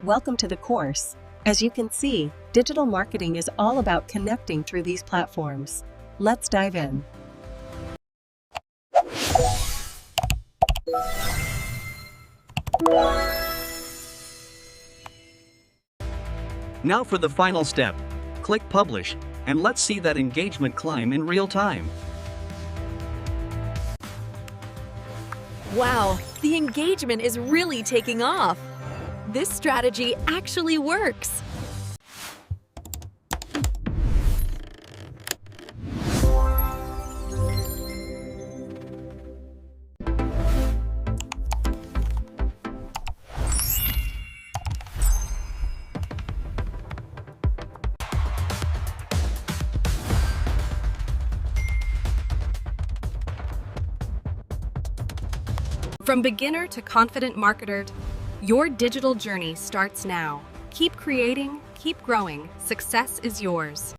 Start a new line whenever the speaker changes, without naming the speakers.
Welcome to the course. As you can see, digital marketing is all about connecting through these platforms. Let's dive in.
Now for the final step. Click Publish, and let's see that engagement climb in real time.
Wow, the engagement is really taking off. This strategy actually works. From beginner to confident marketer, your digital journey starts now. Keep creating, keep growing. Success is yours.